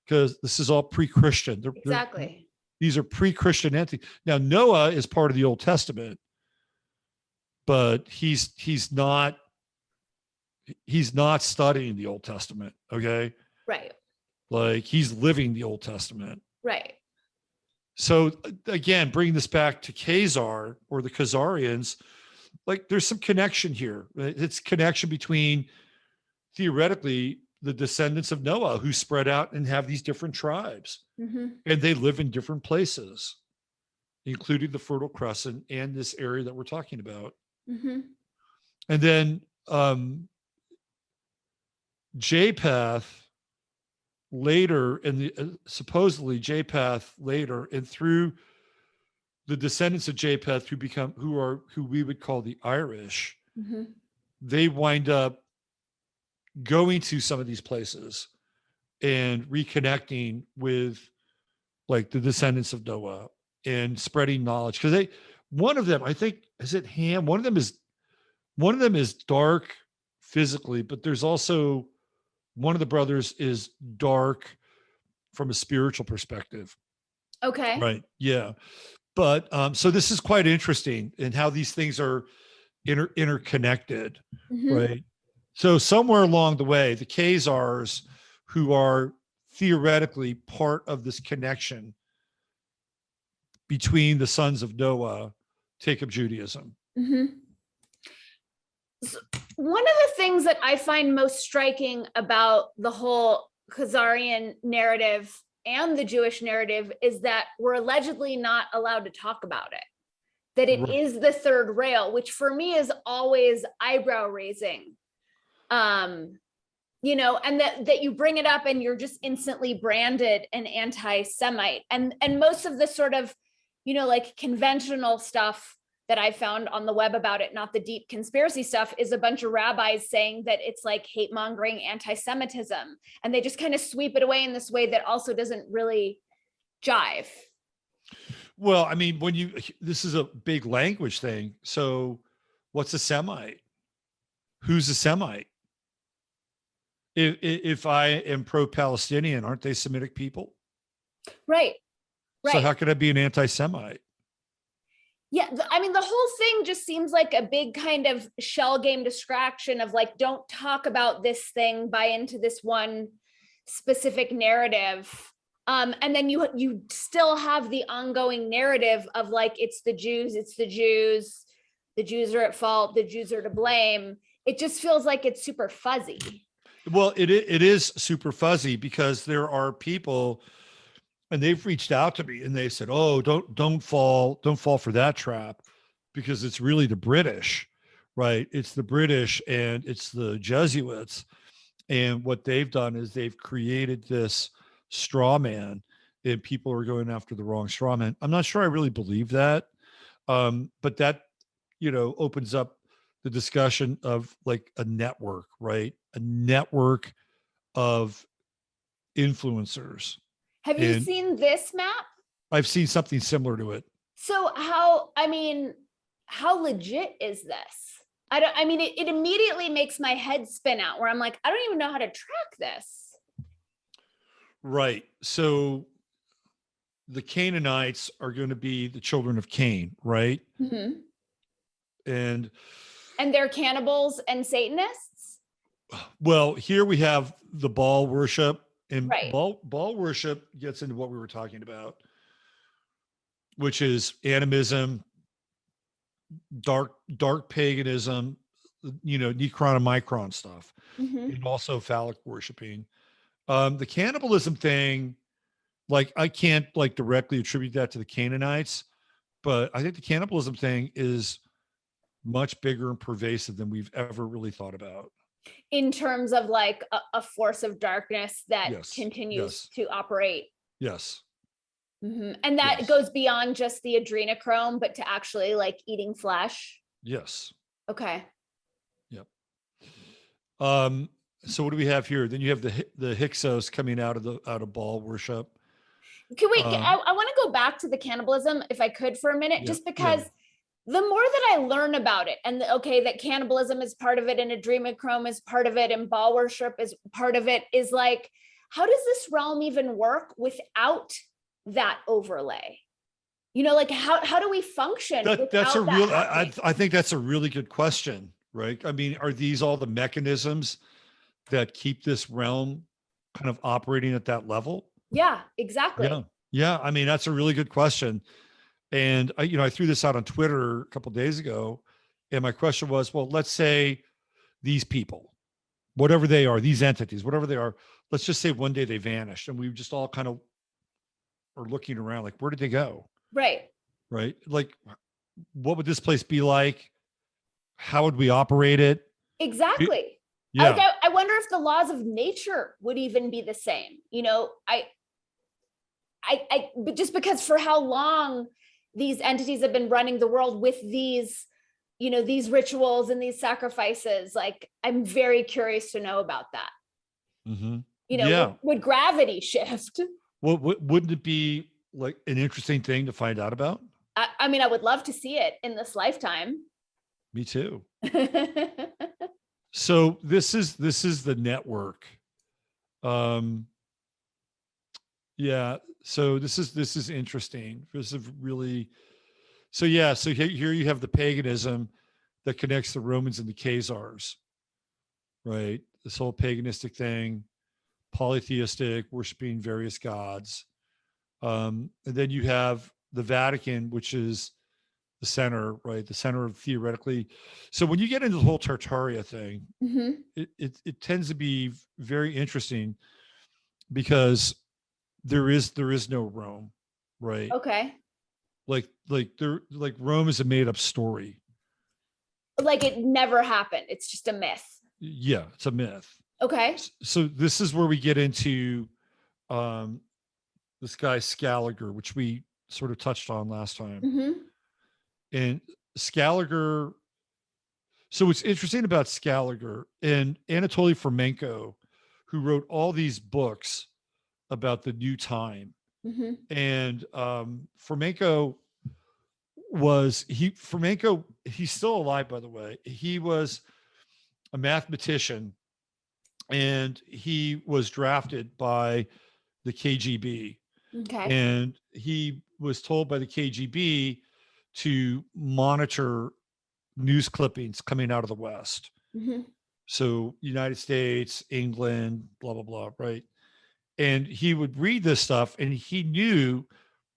because this is all pre-Christian.
Exactly.
These are pre-Christian entities. Now, Noah is part of the Old Testament, but he's not studying the Old Testament. Okay.
Right.
Like he's living the Old Testament.
Right.
So again, bringing this back to Khazar or the Khazarians, like there's some connection here. It's connection between theoretically the descendants of Noah who spread out and have these different tribes,
Mm-hmm.
and they live in different places, including the Fertile Crescent and this area that we're talking about.
Mm-hmm.
And then Japheth later, and supposedly Japheth later, and through the descendants of Japheth who we would call the Irish,
Mm-hmm.
they wind up going to some of these places and reconnecting with like the descendants of Noah and spreading knowledge. Because one of them, I think, is it Ham? One of them is dark physically, but there's also one of the brothers is dark from a spiritual perspective.
Okay.
Right. Yeah. But so this is quite interesting in how these things are interconnected.
Mm-hmm.
Right. So somewhere along the way, the Khazars, who are theoretically part of this connection between the sons of Noah, take up Judaism.
Mm-hmm. So one of the things that I find most striking about the whole Khazarian narrative and the Jewish narrative is that we're allegedly not allowed to talk about it, that it is the third rail, which for me is always eyebrow raising. You know, and that you bring it up and you're just instantly branded an anti-Semite. And most of the sort of, you know, like conventional stuff that I found on the web about it, not the deep conspiracy stuff, is a bunch of rabbis saying that it's like hate mongering anti-Semitism. And they just kind of sweep it away in this way that also doesn't really jive.
Well, I mean, this is a big language thing. So what's a Semite? Who's a Semite? If I am pro-Palestinian, aren't they Semitic people?
Right.
So how could I be an anti-Semite?
Yeah, I mean, the whole thing just seems like a big kind of shell game distraction of like, don't talk about this thing, buy into this one specific narrative. And then you still have the ongoing narrative of like, it's the Jews are at fault, the Jews are to blame. It just feels like it's super fuzzy.
Well, it is super fuzzy because there are people, and they've reached out to me and they said, "Oh, don't fall for that trap, because it's really the British, right? It's the British and it's the Jesuits, and what they've done is they've created this straw man, and people are going after the wrong straw man." I'm not sure I really believe that, but that, you know, opens up the discussion of like a network, right? A network of influencers.
Have you seen this map?
I've seen something similar to it.
So how legit is this? It immediately makes my head spin out where I'm like, I don't even know how to track this.
Right. So the Canaanites are going to be the children of Cain, right?
Mm-hmm.
And
they're cannibals and Satanists?
Well, here we have the Baal worship, and
right.
Baal worship gets into what we were talking about, which is animism, dark paganism, you know, Necronomicron stuff, and also phallic worshiping. The cannibalism thing, like I can't like directly attribute that to the Canaanites, but I think the cannibalism thing is much bigger and pervasive than we've ever really thought about.
In terms of like a force of darkness that continues to operate.
Yes.
Mm-hmm. And that goes beyond just the adrenochrome, but to actually like eating flesh.
Yes.
Okay.
Yep. So what do we have here? Then you have the Hyksos coming out of Baal worship.
Can we? I want to go back to the cannibalism, if I could, for a minute, just because the more that I learn about it, and that cannibalism is part of it, and adrenochrome is part of it, and Baal worship is part of it, is like, how does this realm even work without that overlay? You know, like how do we function?
That's a real. I think that's a really good question, right? I mean, are these all the mechanisms that keep this realm kind of operating at that level?
Yeah, exactly.
Yeah. I mean, that's a really good question. And I threw this out on Twitter a couple of days ago, and my question was, well, let's say these people, whatever they are, these entities, whatever they are, let's just say one day they vanished, and we just all kind of are looking around, like, where did they go?
Right.
Like, what would this place be like? How would we operate it?
Exactly.
Yeah.
I wonder if the laws of nature would even be the same. You know, but just because for how long these entities have been running the world with these, these rituals and these sacrifices, like, I'm very curious to know about that.
Mm-hmm.
Would gravity shift?
Well, wouldn't it be like an interesting thing to find out about?
I mean, I would love to see it in this lifetime.
Me too. So this is the network. Yeah. So this is interesting. This is really, so here you have the paganism that connects the Romans and the Khazars, right? This whole paganistic thing, polytheistic, worshiping various gods. And then you have the Vatican, which is the center, right? The center of theoretically. So when you get into the whole Tartaria thing, it tends to be very interesting, because there is no Rome, right?
Okay.
Like Rome is a made up story.
Like it never happened. It's just a myth.
Yeah, it's a myth.
Okay.
So this is where we get into this guy Scaliger, which we sort of touched on last time.
Mm-hmm.
And Scaliger, so what's interesting about Scaliger and Anatoly Fomenko, who wrote all these books about the new time.
Mm-hmm.
And Fomenko, he's still alive, by the way. He was a mathematician and he was drafted by the KGB.
Okay.
And he was told by the KGB to monitor news clippings coming out of the West.
Mm-hmm.
So United States, England, blah, blah, blah, right? And he would read this stuff and he knew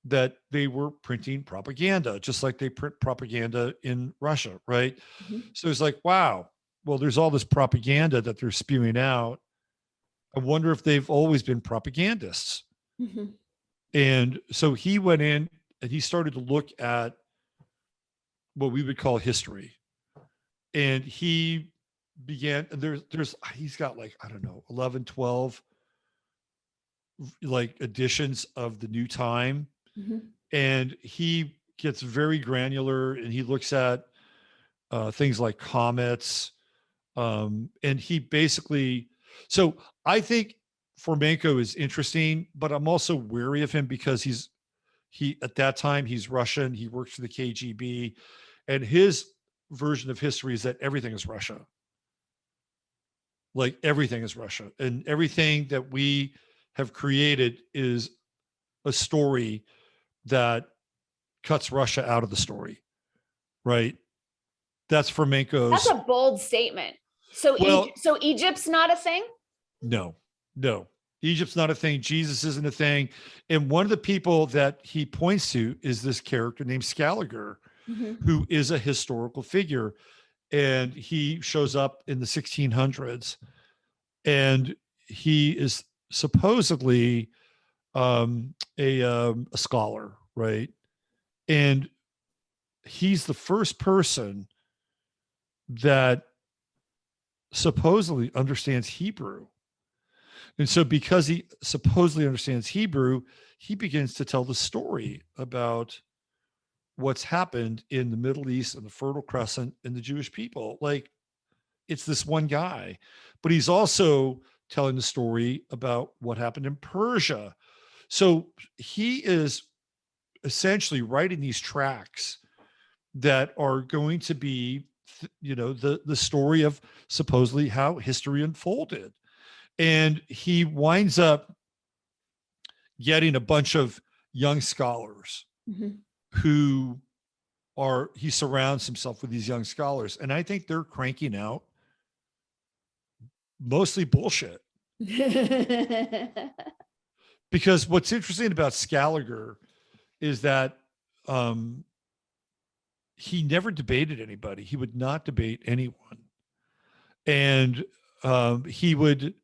that they were printing propaganda, just like they print propaganda in Russia, right?
Mm-hmm.
So it's like, wow, well, there's all this propaganda that they're spewing out. I wonder if they've always been propagandists.
Mm-hmm.
And so he went in and he started to look at what we would call history. And he began, he's got like, I don't know, 11, 12 like editions of the New Time.
Mm-hmm.
And he gets very granular and he looks at things like comets. And he basically, so I think Fomenko is interesting, but I'm also wary of him because he at that time he's Russian, he works for the KGB, and his version of history is that everything is Russia. Like everything is Russia, and everything that we have created is a story that cuts Russia out of the story, right? That's Fomenko's.
That's a bold statement. So, so Egypt's not a thing?
No. Egypt's not a thing. Jesus isn't a thing. And one of the people that he points to is this character named Scaliger,
mm-hmm.
who is a historical figure. And he shows up in the 1600s. And he is supposedly a scholar, right? And he's the first person that supposedly understands Hebrew. And so because he supposedly understands Hebrew, he begins to tell the story about what's happened in the Middle East and the Fertile Crescent and the Jewish people. Like it's this one guy, but he's also telling the story about what happened in Persia. So he is essentially writing these tracts that are going to be, the story of supposedly how history unfolded. And he winds up getting a bunch of young scholars
mm-hmm.
who he surrounds himself with these young scholars. And I think they're cranking out mostly bullshit. Because what's interesting about Scaliger is that he never debated anybody. He would not debate anyone. And he would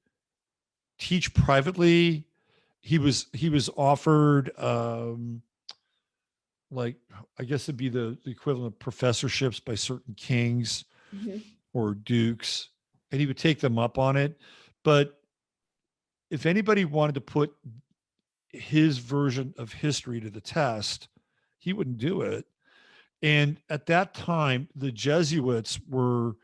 teach privately. He was offered like, I guess it'd be the equivalent of professorships by certain kings
mm-hmm.
or dukes, and he would take them up on it. But if anybody wanted to put his version of history to the test, he wouldn't do it. And at that time, the Jesuits were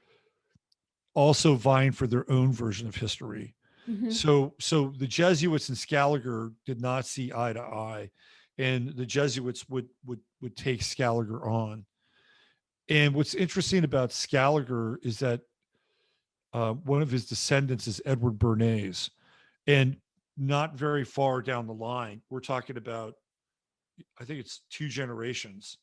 also vying for their own version of history.
Mm-hmm.
So the Jesuits and Scaliger did not see eye to eye, and the Jesuits would take Scaliger on. And what's interesting about Scaliger is that one of his descendants is Edward Bernays, and not very far down the line, we're talking about, I think it's 2 generations,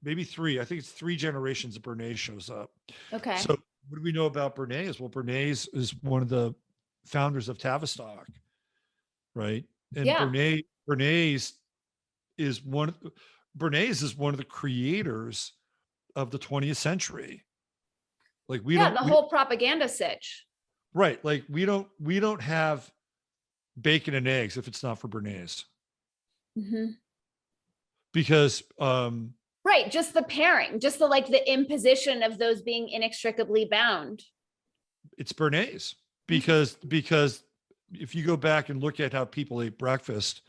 maybe 3. I think it's 3 generations of Bernays shows up.
Okay.
So what do we know about Bernays? Well, Bernays is one of the founders of Tavistock, right? And
yeah.
Bernays is one of the creators of the 20th century. Like the
whole propaganda sitch.
Right. Like we don't have bacon and eggs if it's not for Bernays.
Mm-hmm.
Because
right, just the pairing, just the imposition of those being inextricably bound.
it's Bernays. Because if you go back and look at how people ate breakfast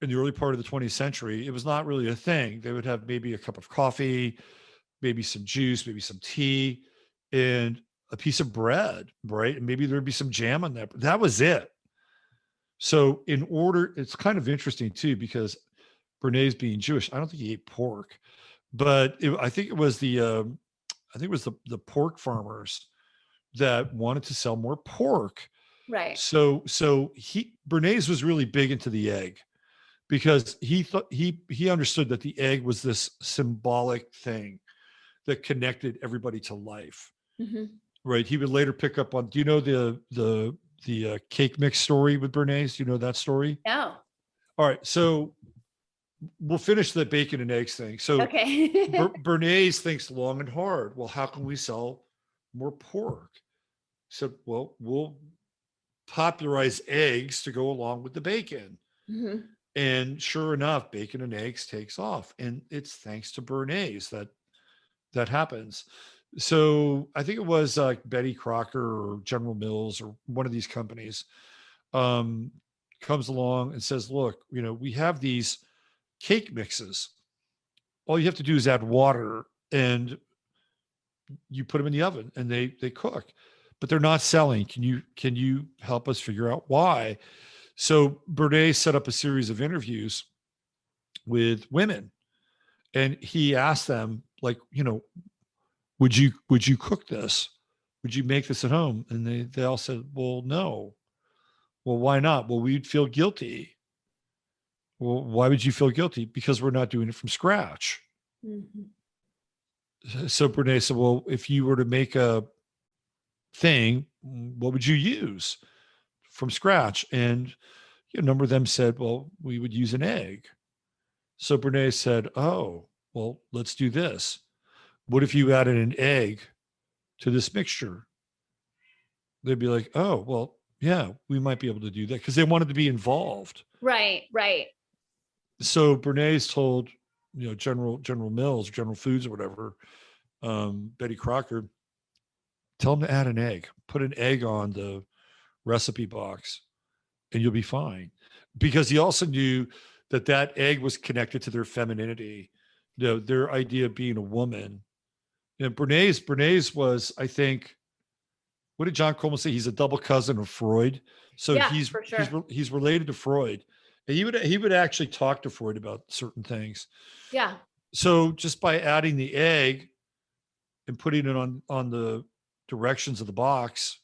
in the early part of the 20th century, it was not really a thing. They would have maybe a cup of coffee, maybe some juice, maybe some tea, and a piece of bread, right? And maybe there'd be some jam on that. But that was it. So it's kind of interesting too, because Bernays being Jewish, I don't think he ate pork, but I think it was the pork farmers that wanted to sell more pork.
Right.
So Bernays was really big into the egg, because he thought he understood that the egg was this symbolic thing that connected everybody to life.
Mm-hmm.
Right. He would later pick up on, do you know the cake mix story with Bernays? Do you know that story?
No.
All right. So we'll finish the bacon and eggs thing. So
okay.
Bernays thinks long and hard. Well, how can we sell more pork? So, well, we'll popularize eggs to go along with the bacon.
Mm-hmm.
And sure enough, bacon and eggs takes off. And it's thanks to Bernays that happens. So I think it was Betty Crocker or General Mills or one of these companies comes along and says, look, we have these cake mixes. All you have to do is add water and you put them in the oven and they cook, but they're not selling. Can you help us figure out why? So Bernays set up a series of interviews with women, and he asked them, like, would you cook this? Would you make this at home? And they all said, well, no. Well, why not? Well, we'd feel guilty. Well, why would you feel guilty? Because we're not doing it from scratch. Mm-hmm. So Bernays said, well, if you were to make a thing, what would you use from scratch? And a number of them said, well, we would use an egg. So Bernays said, oh, well, let's do this. What if you added an egg to this mixture? They'd be like, oh, well, yeah, we might be able to do that, because they wanted to be involved.
Right.
So Bernays told, General Mills, General Foods or whatever, Betty Crocker, tell them to add an egg, put an egg on the recipe box and you'll be fine. Because he also knew that egg was connected to their femininity, their idea of being a woman. And Bernays was, I think, what did John Coleman say? He's a double cousin of Freud. So
yeah,
he's
for sure.
he's related to Freud. And he would actually talk to Freud about certain things.
Yeah.
So just by adding the egg and putting it on the directions of the box,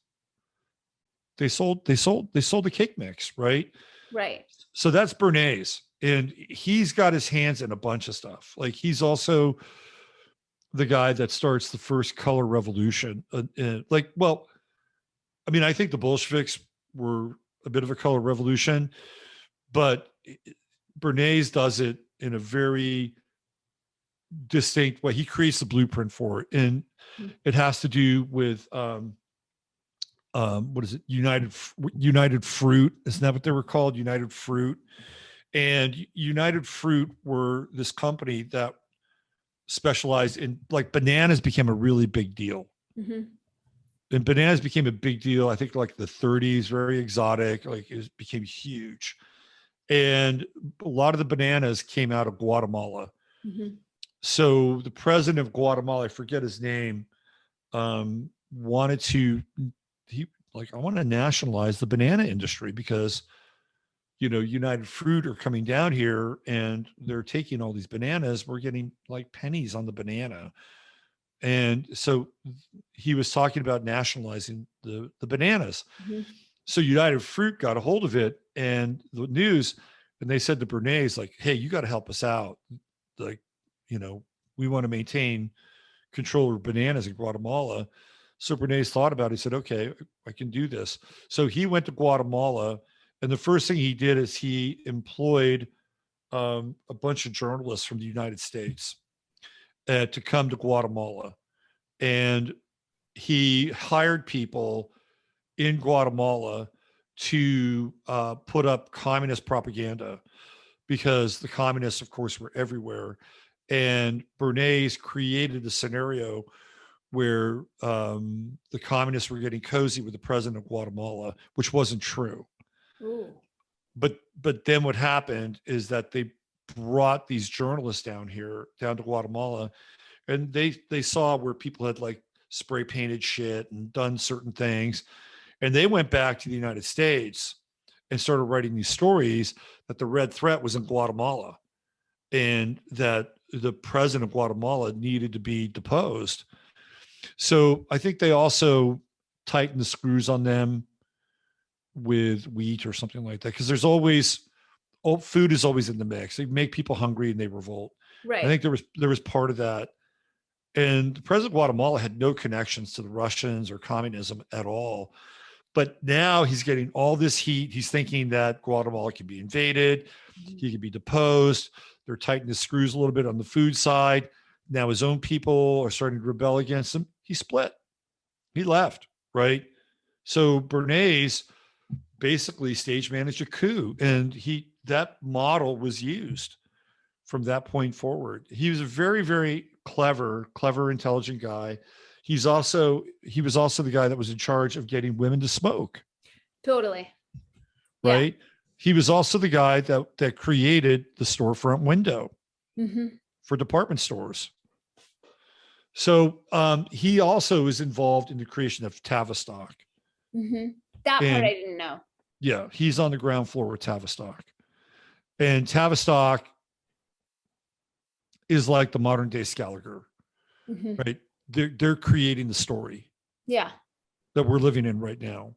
they sold the cake mix, right?
Right.
So that's Bernays, and he's got his hands in a bunch of stuff. Like, he's also the guy that starts the first color revolution. I think the Bolsheviks were a bit of a color revolution, but Bernays does it in a very distinct way. He creates the blueprint for it, and it has to do with what is it? United Fruit. Isn't that what they were called? United Fruit. And United Fruit were this company that specialized in, like, bananas became a really big deal. Mm-hmm. And bananas became a big deal, I think, like the 30s, very exotic, like it became huge. And a lot of the bananas came out of Guatemala. Mm-hmm. So the president of Guatemala, I forget his name, wanted to, I want to nationalize the banana industry, because, United Fruit are coming down here and they're taking all these bananas. We're getting like pennies on the banana. And so he was talking about nationalizing the bananas. Mm-hmm. So United Fruit got a hold of it and the news, and they said to Bernays, like, hey, you got to help us out. Like, we want to maintain control of bananas in Guatemala. So Bernays thought about it. He said, okay, I can do this. So he went to Guatemala, and the first thing he did is he employed a bunch of journalists from the United States to come to Guatemala. And he hired people in Guatemala to put up communist propaganda, because the communists, of course, were everywhere. And Bernays created a scenario where the communists were getting cozy with the president of Guatemala, which wasn't true.
Ooh.
But then what happened is that they brought these journalists down to Guatemala, and they saw where people had like spray painted shit and done certain things. And they went back to the United States and started writing these stories that the Red Threat was in Guatemala and that the president of Guatemala needed to be deposed. So I think they also tightened the screws on them with wheat or something like that, because there's always, food is always in the mix. They make people hungry and they revolt.
Right.
I think there was part of that. And the president of Guatemala had no connections to the Russians or communism at all. But now he's getting all this heat. He's thinking that Guatemala can be invaded. He can be deposed. They're tightening the screws a little bit on the food side. Now his own people are starting to rebel against him. He split. He left, right? So Bernays basically stage managed a coup, and that model was used from that point forward. He was a very, very clever, intelligent guy. He was also the guy that was in charge of getting women to smoke.
Totally.
Right. Yeah. He was also the guy that created the storefront window for department stores. So he also is involved in the creation of Tavistock.
That part I didn't know.
Yeah, he's on the ground floor with Tavistock. And Tavistock is like the modern day Scaliger, right? They're creating the story.
Yeah.
That we're living in right now.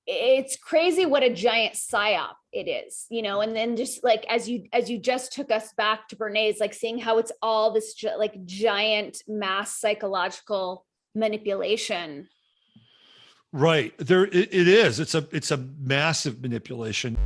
It's crazy what a giant psyop it is, and then just like, as you just took us back to Bernays, like seeing how it's all this like giant mass psychological manipulation.
Right. It is. It's a massive manipulation.